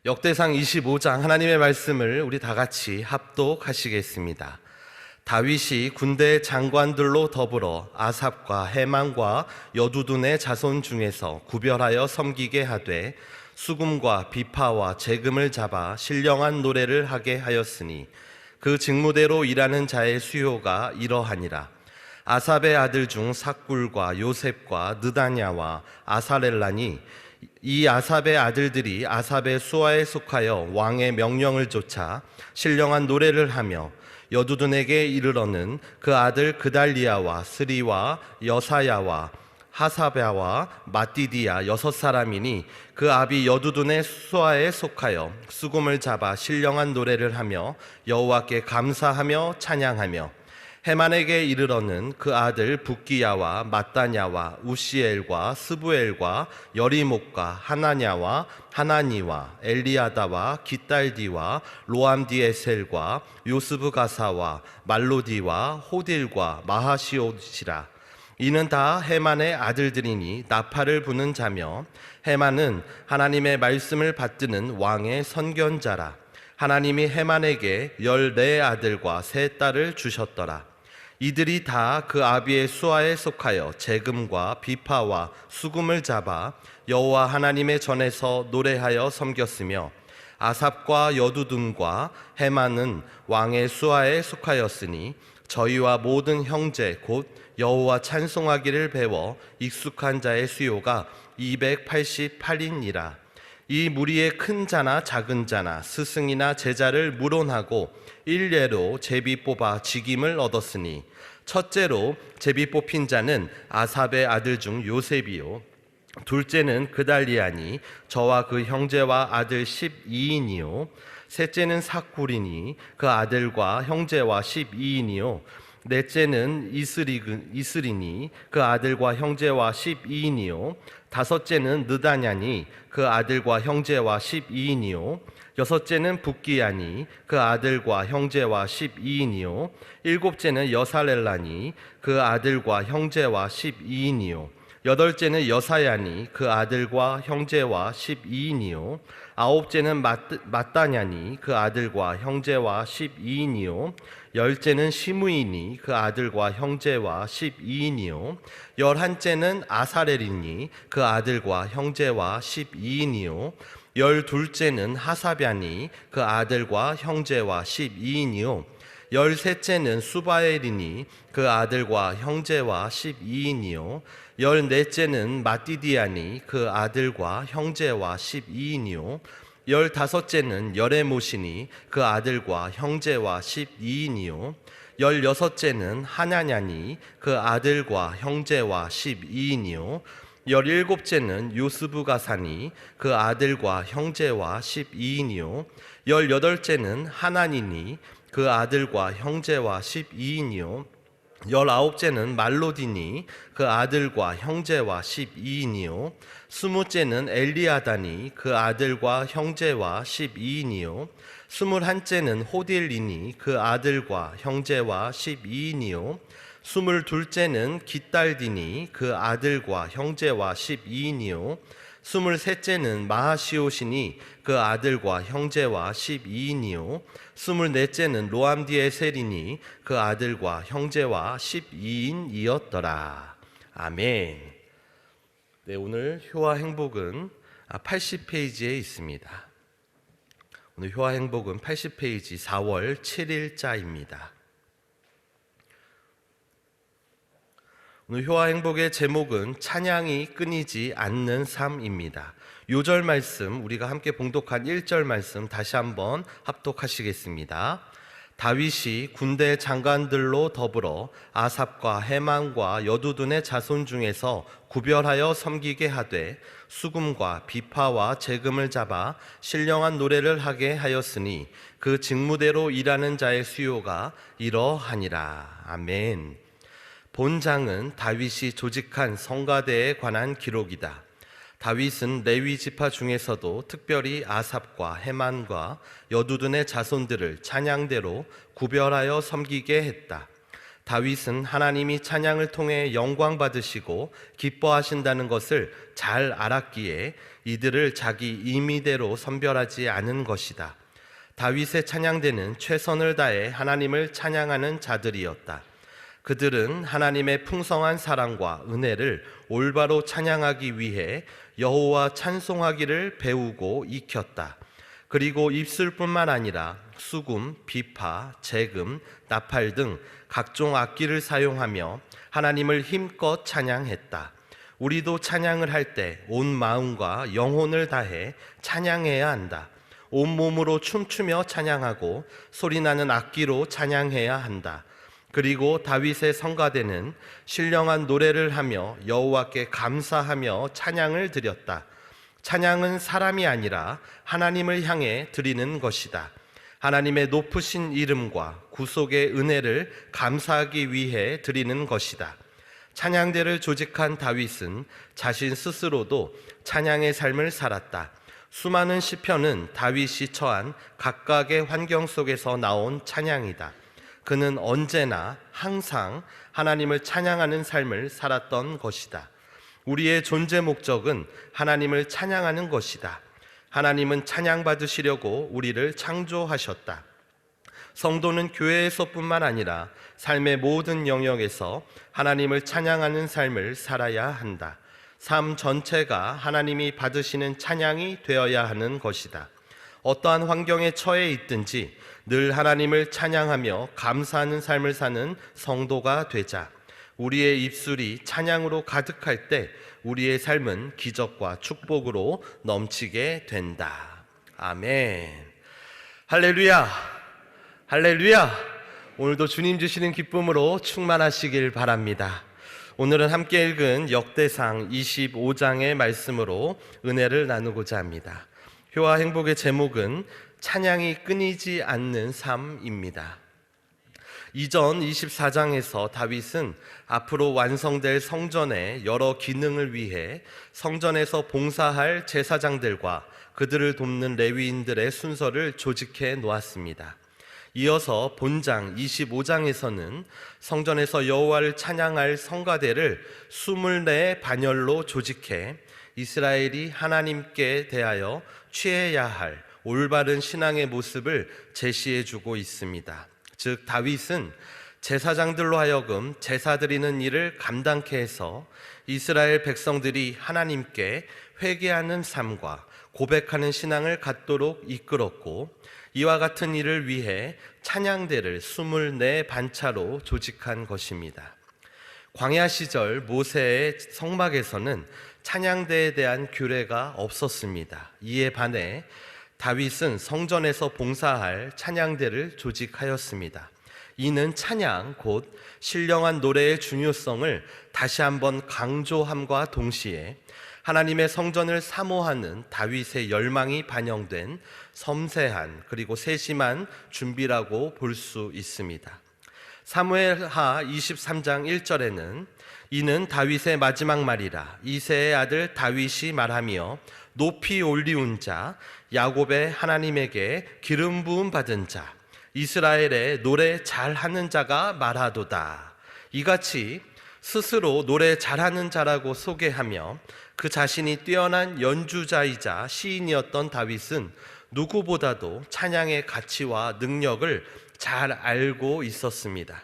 역대상 25장 하나님의 말씀을 우리 다 같이 합독하시겠습니다. 다윗이 군대 장관들로 더불어 아삽과 헤만과 여두둔의 자손 중에서 구별하여 섬기게 하되 수금과 비파와 재금을 잡아 신령한 노래를 하게 하였으니 그 직무대로 일하는 자의 수요가 이러하니라. 아삽의 아들 중 삭굴과 요셉과 느다냐와 아사렐란이 이 아삽의 아들들이 아삽의 수하에 속하여 왕의 명령을 좇아 신령한 노래를 하며 여두둔에게 이르러는 그 아들 그달리아와 스리와 여사야와 하사랴와 마띠디아 6사람이니 그 아비 여두둔의 수하에 속하여 수금을 잡아 신령한 노래를 하며 여호와께 감사하며 찬양하며 헤만에게 이르러는 그 아들 붓기야와 마따냐와 우시엘과 스부엘과 여리목과 하나냐와 하나니와 엘리아다와 깃달디와 로암디에셀과 요스브가사와 말로디와 호딜과 마하시옷이라. 이는 다 헤만의 아들들이니 나팔을 부는 자며 헤만은 하나님의 말씀을 받드는 왕의 선견자라. 하나님이 헤만에게 14아들과 3딸을 주셨더라. 이들이 다 그 아비의 수하에 속하여 재금과 비파와 수금을 잡아 여호와 하나님의 전에서 노래하여 섬겼으며 아삽과 여두둔과 헤만은 왕의 수하에 속하였으니 저희와 모든 형제 곧 여호와 찬송하기를 배워 익숙한 자의 수요가 288인이라. 이 무리의 큰 자나 작은 자나 스승이나 제자를 물론하고 일례로 제비 뽑아 직임을 얻었으니 첫째로 제비 뽑힌 자는 아삽의 아들 중 요셉이요 둘째는 그달리아니 저와 그 형제와 아들 12인이요 셋째는 삭굴이니 그 아들과 형제와 12인이요 넷째는 이스리니 그 아들과 형제와 12인이요 다섯째는 느다냐니 그 아들과 형제와 12인이요 여섯째는 붓기야니 그 아들과 형제와 12인이요 일곱째는 여사렐라니 그 아들과 형제와 12인이요 여덟째는 여사야니 그 아들과 형제와 12인이요 아홉째는 마따냐니 그 아들과 형제와 12인이요 열째는 시므이니 그 아들과 형제와 12인이요 열한째는 아사렐이니 그 아들과 형제와 12인이요 열둘째는 하사랴니 그 아들과 형제와 12인이요 열셋째는 수바엘이니 그 아들과 형제와 12인이요 열넷째는 마띠디아니 그 아들과 형제와 12인이요 열다섯째는 여레모시니 그 아들과 형제와 12인이요 열여섯째는 하나냐니 그 아들과 형제와 12인이요 열일곱째는 요스브가사니 그 아들과 형제와 12인이요 열여덟째는 하나니니 그 아들과 형제와 12인이요 열아홉째는 말로디니 그 아들과 형제와 12인이요 스무째는 엘리아다니 그 아들과 형제와 12인이요 스물한째는 호딜리니 그 아들과 형제와 12인이요 스물둘째는 깃달디니 그 아들과 형제와 12인이요 스물셋째는 마하시옷이니 그 아들과 형제와 12인이요 스물넷째는 로암디에셀이니 그 아들과 형제와 12인이었더라. 아멘. 네, 오늘 효와 행복은 80페이지에 있습니다. 오늘 효와 행복은 80페이지 4월 7일자입니다. 오늘 효와 행복의 제목은 찬양이 끊이지 않는 삶입니다. 요절 말씀 우리가 함께 봉독한 1절 말씀 다시 한번 합독하시겠습니다. 다윗이 군대 장관들로 더불어 아삽과 헤만과 여두둔의 자손 중에서 구별하여 섬기게 하되 수금과 비파와 재금을 잡아 신령한 노래를 하게 하였으니 그 직무대로 일하는 자의 수요가 이러하니라. 아멘. 본장은 다윗이 조직한 성가대에 관한 기록이다. 다윗은 레위 지파 중에서도 특별히 아삽과 헤만과 여두둔의 자손들을 찬양대로 구별하여 섬기게 했다. 다윗은 하나님이 찬양을 통해 영광 받으시고 기뻐하신다는 것을 잘 알았기에 이들을 자기 임의대로 선별하지 않은 것이다. 다윗의 찬양대는 최선을 다해 하나님을 찬양하는 자들이었다. 그들은 하나님의 풍성한 사랑과 은혜를 올바로 찬양하기 위해 여호와 찬송하기를 배우고 익혔다. 그리고 입술뿐만 아니라 수금, 비파, 재금, 나팔 등 각종 악기를 사용하며 하나님을 힘껏 찬양했다. 우리도 찬양을 할 때 온 마음과 영혼을 다해 찬양해야 한다. 온몸으로 춤추며 찬양하고 소리나는 악기로 찬양해야 한다. 그리고 다윗의 성가대는 신령한 노래를 하며 여호와께 감사하며 찬양을 드렸다. 찬양은 사람이 아니라 하나님을 향해 드리는 것이다. 하나님의 높으신 이름과 구속의 은혜를 감사하기 위해 드리는 것이다. 찬양대를 조직한 다윗은 자신 스스로도 찬양의 삶을 살았다. 수많은 시편은 다윗이 처한 각각의 환경 속에서 나온 찬양이다. 그는 언제나 항상 하나님을 찬양하는 삶을 살았던 것이다. 우리의 존재 목적은 하나님을 찬양하는 것이다. 하나님은 찬양받으시려고 우리를 창조하셨다. 성도는 교회에서뿐만 아니라 삶의 모든 영역에서 하나님을 찬양하는 삶을 살아야 한다. 삶 전체가 하나님이 받으시는 찬양이 되어야 하는 것이다. 어떠한 환경에 처해 있든지 늘 하나님을 찬양하며 감사하는 삶을 사는 성도가 되자. 우리의 입술이 찬양으로 가득할 때 우리의 삶은 기적과 축복으로 넘치게 된다. 아멘. 할렐루야. 할렐루야. 오늘도 주님 주시는 기쁨으로 충만하시길 바랍니다. 오늘은 함께 읽은 역대상 25장의 말씀으로 은혜를 나누고자 합니다. 효와 행복의 제목은 찬양이 끊이지 않는 삶입니다. 이전 24장에서 다윗은 앞으로 완성될 성전의 여러 기능을 위해 성전에서 봉사할 제사장들과 그들을 돕는 레위인들의 순서를 조직해 놓았습니다. 이어서 본장 25장에서는 성전에서 여호와를 찬양할 성가대를 24 반열로 조직해 이스라엘이 하나님께 대하여 취해야 할 올바른 신앙의 모습을 제시해 주고 있습니다. 즉 다윗은 제사장들로 하여금 제사 드리는 일을 감당케 해서 이스라엘 백성들이 하나님께 회개하는 삶과 고백하는 신앙을 갖도록 이끌었고, 이와 같은 일을 위해 찬양대를 24 반차로 조직한 것입니다. 광야 시절 모세의 성막에서는 찬양대에 대한 규례가 없었습니다. 이에 반해 다윗은 성전에서 봉사할 찬양대를 조직하였습니다. 이는 찬양 곧 신령한 노래의 중요성을 다시 한번 강조함과 동시에 하나님의 성전을 사모하는 다윗의 열망이 반영된 섬세한 그리고 세심한 준비라고 볼 수 있습니다. 사무엘하 23장 1절에는 이는 다윗의 마지막 말이라 이새의 아들 다윗이 말하며 높이 올리운 자 야곱의 하나님에게 기름 부음 받은 자 이스라엘의 노래 잘하는 자가 말하도다. 이같이 스스로 노래 잘하는 자라고 소개하며 그 자신이 뛰어난 연주자이자 시인이었던 다윗은 누구보다도 찬양의 가치와 능력을 잘 알고 있었습니다.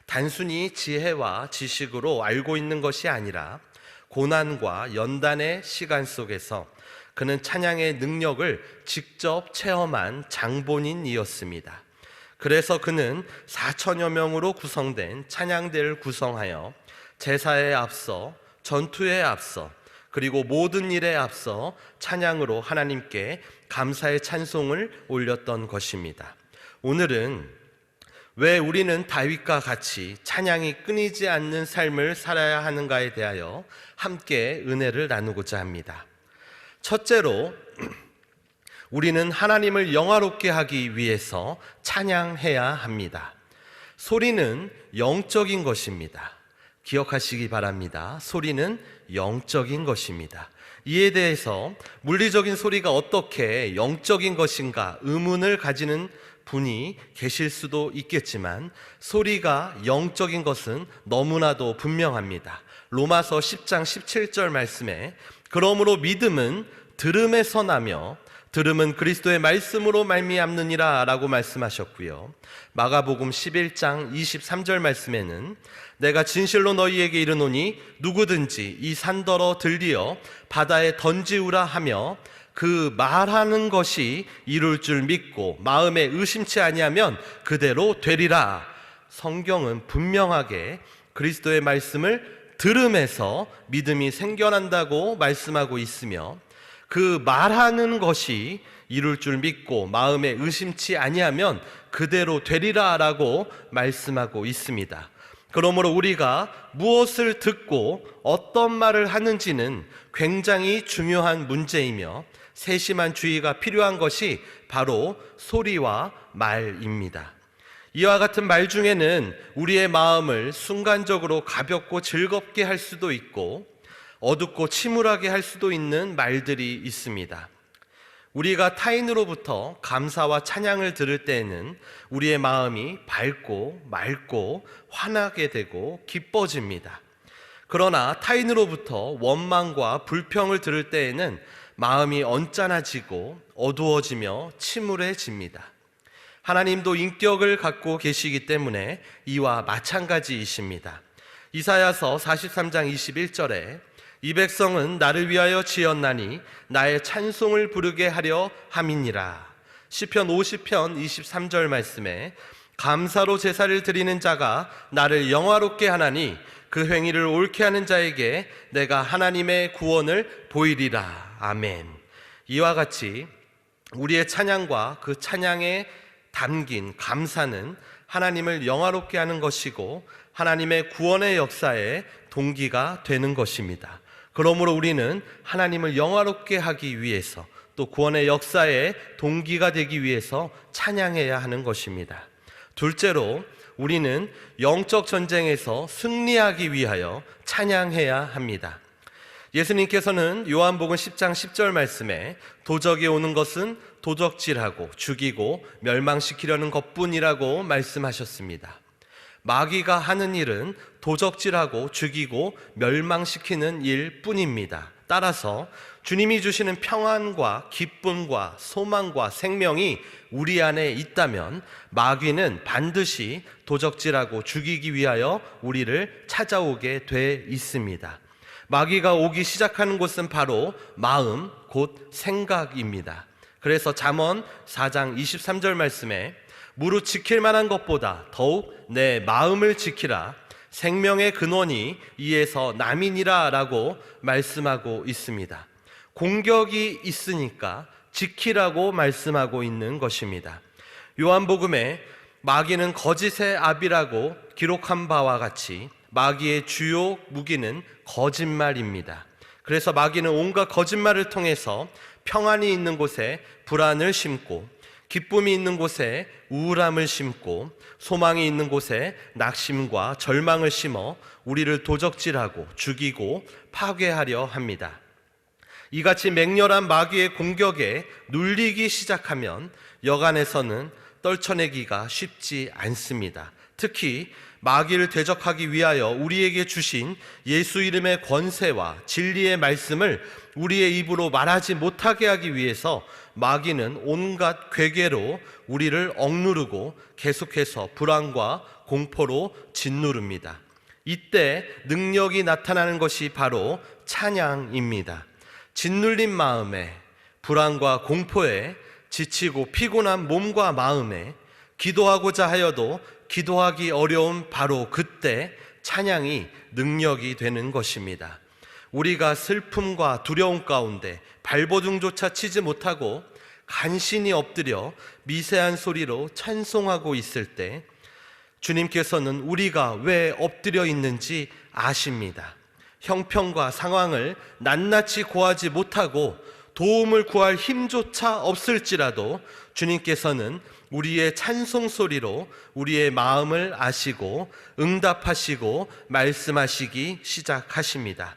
단순히 지혜와 지식으로 알고 있는 것이 아니라 고난과 연단의 시간 속에서 그는 찬양의 능력을 직접 체험한 장본인이었습니다. 그래서 그는 4천여 명으로 구성된 찬양대를 구성하여 제사에 앞서, 전투에 앞서, 그리고 모든 일에 앞서 찬양으로 하나님께 감사의 찬송을 올렸던 것입니다. 오늘은 왜 우리는 다윗과 같이 찬양이 끊이지 않는 삶을 살아야 하는가에 대하여 함께 은혜를 나누고자 합니다. 첫째로 우리는 하나님을 영화롭게 하기 위해서 찬양해야 합니다. 소리는 영적인 것입니다. 기억하시기 바랍니다. 소리는 영적인 것입니다. 이에 대해서 물리적인 소리가 어떻게 영적인 것인가 의문을 가지는 분이 계실 수도 있겠지만 소리가 영적인 것은 너무나도 분명합니다. 로마서 10장 17절 말씀에 그러므로 믿음은 들음에서 나며 들음은 그리스도의 말씀으로 말미암느니라 라고 말씀하셨고요. 마가복음 11장 23절 말씀에는 내가 진실로 너희에게 이르노니 누구든지 이 산더러 들리어 바다에 던지우라 하며 그 말하는 것이 이룰 줄 믿고 마음에 의심치 아니하면 그대로 되리라. 성경은 분명하게 그리스도의 말씀을 들음에서 믿음이 생겨난다고 말씀하고 있으며 그 말하는 것이 이룰 줄 믿고 마음에 의심치 아니하면 그대로 되리라 라고 말씀하고 있습니다. 그러므로 우리가 무엇을 듣고 어떤 말을 하는지는 굉장히 중요한 문제이며 세심한 주의가 필요한 것이 바로 소리와 말입니다. 이와 같은 말 중에는 우리의 마음을 순간적으로 가볍고 즐겁게 할 수도 있고 어둡고 침울하게 할 수도 있는 말들이 있습니다. 우리가 타인으로부터 감사와 찬양을 들을 때에는 우리의 마음이 밝고 맑고 환하게 되고 기뻐집니다. 그러나 타인으로부터 원망과 불평을 들을 때에는 마음이 언짢아지고 어두워지며 침울해집니다. 하나님도 인격을 갖고 계시기 때문에 이와 마찬가지이십니다. 이사야서 43장 21절에 이 백성은 나를 위하여 지었나니 나의 찬송을 부르게 하려 함이니라. 시편 50편 23절 말씀에 감사로 제사를 드리는 자가 나를 영화롭게 하나니 그 행위를 옳게 하는 자에게 내가 하나님의 구원을 보이리라. 아멘. 이와 같이 우리의 찬양과 그 찬양에 담긴 감사는 하나님을 영화롭게 하는 것이고 하나님의 구원의 역사의 동기가 되는 것입니다. 그러므로 우리는 하나님을 영화롭게 하기 위해서 또 구원의 역사의 동기가 되기 위해서 찬양해야 하는 것입니다. 둘째로 우리는 영적 전쟁에서 승리하기 위하여 찬양해야 합니다. 예수님께서는 요한복음 10장 10절 말씀에 도적이 오는 것은 도적질하고 죽이고 멸망시키려는 것뿐이라고 말씀하셨습니다. 마귀가 하는 일은 도적질하고 죽이고 멸망시키는 일뿐입니다. 따라서 주님이 주시는 평안과 기쁨과 소망과 생명이 우리 안에 있다면 마귀는 반드시 도적질하고 죽이기 위하여 우리를 찾아오게 돼 있습니다. 마귀가 오기 시작하는 곳은 바로 마음, 곧 생각입니다. 그래서 잠언 4장 23절 말씀에 무릇 지킬 만한 것보다 더욱 내 마음을 지키라. 생명의 근원이 이에서 남이니라 라고 말씀하고 있습니다. 공격이 있으니까 지키라고 말씀하고 있는 것입니다. 요한복음에 마귀는 거짓의 압이라고 기록한 바와 같이 마귀의 주요 무기는 거짓말입니다. 그래서 마귀는 온갖 거짓말을 통해서 평안이 있는 곳에 불안을 심고 기쁨이 있는 곳에 우울함을 심고 소망이 있는 곳에 낙심과 절망을 심어 우리를 도적질하고 죽이고 파괴하려 합니다. 이같이 맹렬한 마귀의 공격에 눌리기 시작하면 여간에서는 떨쳐내기가 쉽지 않습니다. 특히 마귀를 대적하기 위하여 우리에게 주신 예수 이름의 권세와 진리의 말씀을 우리의 입으로 말하지 못하게 하기 위해서 마귀는 온갖 괴계로 우리를 억누르고 계속해서 불안과 공포로 짓누릅니다. 이때 능력이 나타나는 것이 바로 찬양입니다. 짓눌린 마음에, 불안과 공포에, 지치고 피곤한 몸과 마음에 기도하고자 하여도 기도하기 어려운 바로 그때 찬양이 능력이 되는 것입니다. 우리가 슬픔과 두려움 가운데 발버둥조차 치지 못하고 간신히 엎드려 미세한 소리로 찬송하고 있을 때 주님께서는 우리가 왜 엎드려 있는지 아십니다. 형편과 상황을 낱낱이 고하지 못하고 도움을 구할 힘조차 없을지라도 주님께서는 우리의 찬송 소리로 우리의 마음을 아시고 응답하시고 말씀하시기 시작하십니다.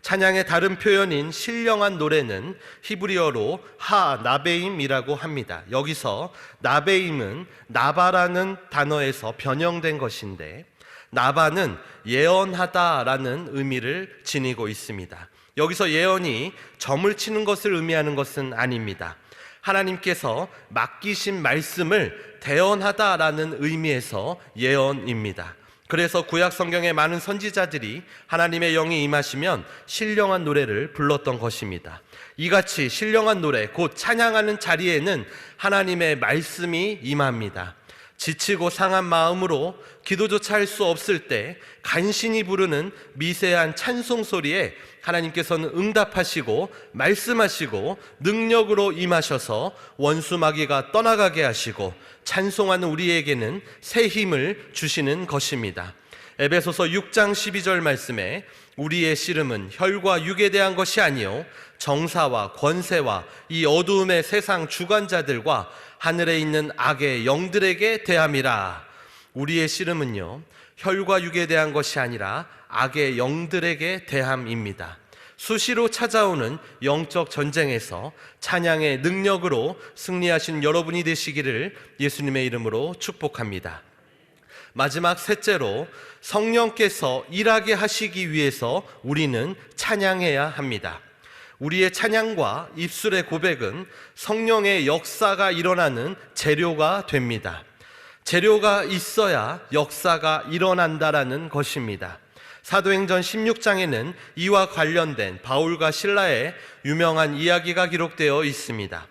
찬양의 다른 표현인 신령한 노래는 히브리어로 하나베임이라고 합니다. 여기서 나베임은 나바라는 단어에서 변형된 것인데, 나바는 예언하다라는 의미를 지니고 있습니다. 여기서 예언이 점을 치는 것을 의미하는 것은 아닙니다. 하나님께서 맡기신 말씀을 대언하다라는 의미에서 예언입니다. 그래서 구약 성경의 많은 선지자들이 하나님의 영이 임하시면 신령한 노래를 불렀던 것입니다. 이같이 신령한 노래, 곧 찬양하는 자리에는 하나님의 말씀이 임합니다. 지치고 상한 마음으로 기도조차 할 수 없을 때 간신히 부르는 미세한 찬송 소리에 하나님께서는 응답하시고 말씀하시고 능력으로 임하셔서 원수 마귀가 떠나가게 하시고 찬송하는 우리에게는 새 힘을 주시는 것입니다. 에베소서 6장 12절 말씀에 우리의 씨름은 혈과 육에 대한 것이 아니요 정사와 권세와 이 어두움의 세상 주관자들과 하늘에 있는 악의 영들에게 대함이라. 우리의 씨름은요 혈과 육에 대한 것이 아니라 악의 영들에게 대함입니다. 수시로 찾아오는 영적 전쟁에서 찬양의 능력으로 승리하신 여러분이 되시기를 예수님의 이름으로 축복합니다. 마지막 셋째로, 성령께서 일하게 하시기 위해서 우리는 찬양해야 합니다. 우리의 찬양과 입술의 고백은 성령의 역사가 일어나는 재료가 됩니다. 재료가 있어야 역사가 일어난다라는 것입니다. 사도행전 16장에는 이와 관련된 바울과 실라의 유명한 이야기가 기록되어 있습니다.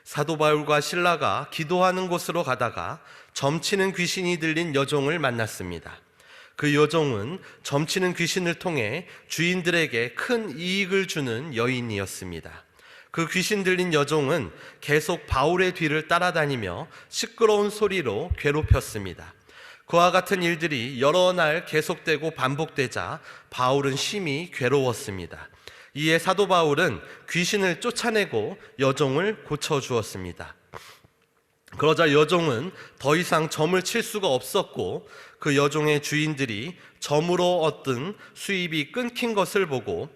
사도 바울과 실라가 기도하는 곳으로 가다가 점치는 귀신이 들린 여종을 만났습니다. 그 여종은 점치는 귀신을 통해 주인들에게 큰 이익을 주는 여인이었습니다. 그 귀신 들린 여종은 계속 바울의 뒤를 따라다니며 시끄러운 소리로 괴롭혔습니다. 그와 같은 일들이 여러 날 계속되고 반복되자 바울은 심히 괴로웠습니다. 이에 사도 바울은 귀신을 쫓아내고 여종을 고쳐주었습니다. 그러자 여종은 더 이상 점을 칠 수가 없었고 그 여종의 주인들이 점으로 얻은 수입이 끊긴 것을 보고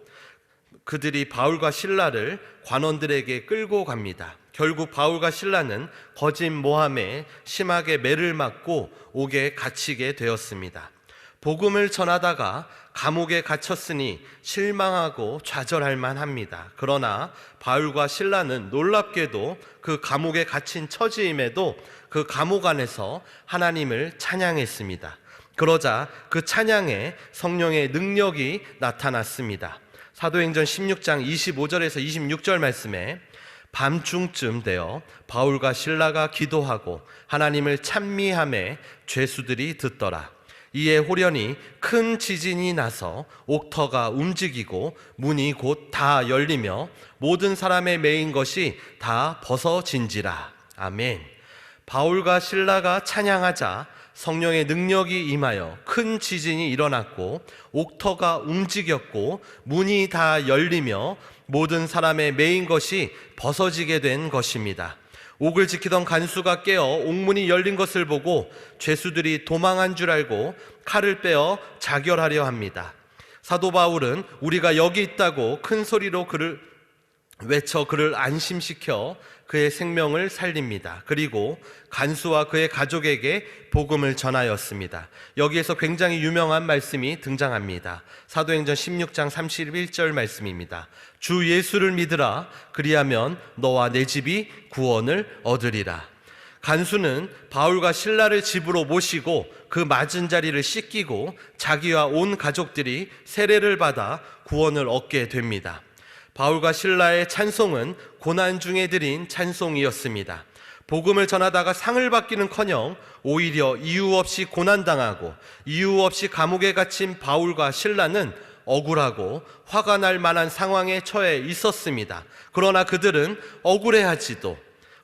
그들이 바울과 실라를 관원들에게 끌고 갑니다. 결국 바울과 실라는 거짓 모함에 심하게 매를 맞고 옥에 갇히게 되었습니다. 복음을 전하다가 감옥에 갇혔으니 실망하고 좌절할 만합니다. 그러나 바울과 실라는 놀랍게도 그 감옥에 갇힌 처지임에도 그 감옥 안에서 하나님을 찬양했습니다. 그러자 그 찬양에 성령의 능력이 나타났습니다. 사도행전 16장 25절에서 26절 말씀에 밤중쯤 되어 바울과 실라가 기도하고 하나님을 찬미하매 죄수들이 듣더라. 이에 호련히 큰 지진이 나서 옥터가 움직이고 문이 곧 다 열리며 모든 사람의 매인 것이 다 벗어진지라. 아멘. 바울과 실라가 찬양하자 성령의 능력이 임하여 큰 지진이 일어났고 옥터가 움직였고 문이 다 열리며 모든 사람의 매인 것이 벗어지게 된 것입니다. 옥을 지키던 간수가 깨어 옥문이 열린 것을 보고 죄수들이 도망한 줄 알고 칼을 빼어 자결하려 합니다. 사도 바울은 우리가 여기 있다고 큰 소리로 외쳐 그를 안심시켜 그의 생명을 살립니다. 그리고 간수와 그의 가족에게 복음을 전하였습니다. 여기에서 굉장히 유명한 말씀이 등장합니다. 사도행전 16장 31절 말씀입니다. 주 예수를 믿으라. 그리하면 너와 내 집이 구원을 얻으리라. 간수는 바울과 실라를 집으로 모시고 그 맞은 자리를 씻기고 자기와 온 가족들이 세례를 받아 구원을 얻게 됩니다. 바울과 실라의 찬송은 고난 중에 드린 찬송이었습니다. 복음을 전하다가 상을 받기는커녕 오히려 이유 없이 고난당하고 이유 없이 감옥에 갇힌 바울과 실라는 억울하고 화가 날 만한 상황에 처해 있었습니다. 그러나 그들은 억울해하지도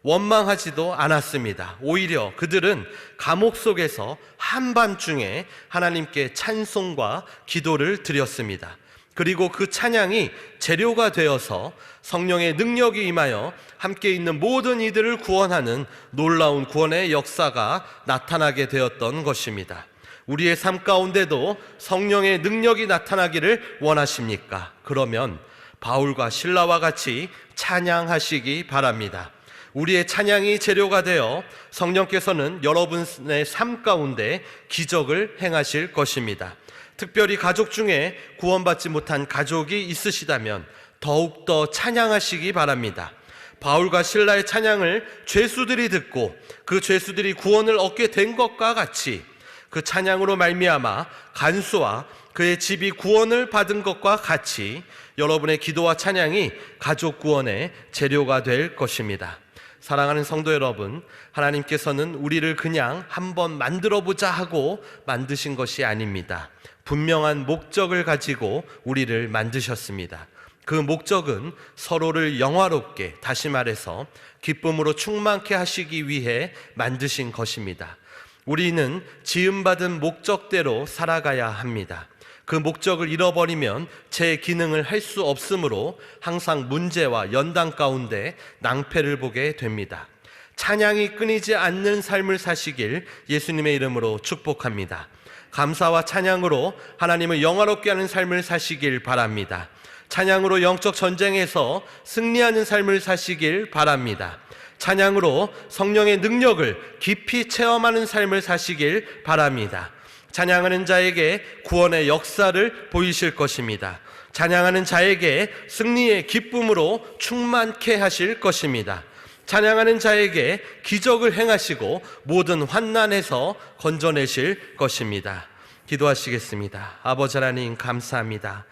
원망하지도 않았습니다. 오히려 그들은 감옥 속에서 한밤중에 하나님께 찬송과 기도를 드렸습니다. 그리고 그 찬양이 재료가 되어서 성령의 능력이 임하여 함께 있는 모든 이들을 구원하는 놀라운 구원의 역사가 나타나게 되었던 것입니다. 우리의 삶 가운데도 성령의 능력이 나타나기를 원하십니까? 그러면 바울과 실라와 같이 찬양하시기 바랍니다. 우리의 찬양이 재료가 되어 성령께서는 여러분의 삶 가운데 기적을 행하실 것입니다. 특별히 가족 중에 구원받지 못한 가족이 있으시다면 더욱더 찬양하시기 바랍니다. 바울과 실라의 찬양을 죄수들이 듣고 그 죄수들이 구원을 얻게 된 것과 같이 그 찬양으로 말미암아 간수와 그의 집이 구원을 받은 것과 같이 여러분의 기도와 찬양이 가족 구원의 재료가 될 것입니다. 사랑하는 성도 여러분, 하나님께서는 우리를 그냥 한번 만들어보자 하고 만드신 것이 아닙니다. 분명한 목적을 가지고 우리를 만드셨습니다. 그 목적은 서로를 영화롭게, 다시 말해서 기쁨으로 충만케 하시기 위해 만드신 것입니다. 우리는 지음받은 목적대로 살아가야 합니다. 그 목적을 잃어버리면 제 기능을 할 수 없으므로 항상 문제와 연단 가운데 낭패를 보게 됩니다. 찬양이 끊이지 않는 삶을 사시길 예수님의 이름으로 축복합니다. 감사와 찬양으로 하나님을 영화롭게 하는 삶을 사시길 바랍니다. 찬양으로 영적 전쟁에서 승리하는 삶을 사시길 바랍니다. 찬양으로 성령의 능력을 깊이 체험하는 삶을 사시길 바랍니다. 찬양하는 자에게 구원의 역사를 보이실 것입니다. 찬양하는 자에게 승리의 기쁨으로 충만케 하실 것입니다. 찬양하는 자에게 기적을 행하시고 모든 환난에서 건져내실 것입니다. 기도하시겠습니다. 아버지 하나님, 감사합니다.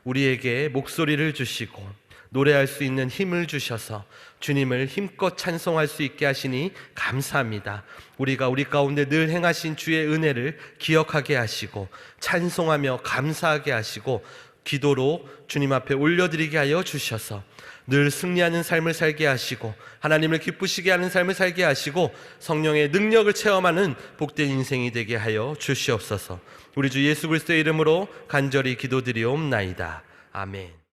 우리에게 목소리를 주시고 노래할 수 있는 힘을 주셔서 주님을 힘껏 찬송할 수 있게 하시니 감사합니다. 우리가 우리 가운데 늘 행하신 주의 은혜를 기억하게 하시고 찬송하며 감사하게 하시고 기도로 주님 앞에 올려드리게 하여 주셔서 늘 승리하는 삶을 살게 하시고 하나님을 기쁘시게 하는 삶을 살게 하시고 성령의 능력을 체험하는 복된 인생이 되게 하여 주시옵소서. 우리 주 예수 그리스도의 이름으로 간절히 기도드리옵나이다. 아멘.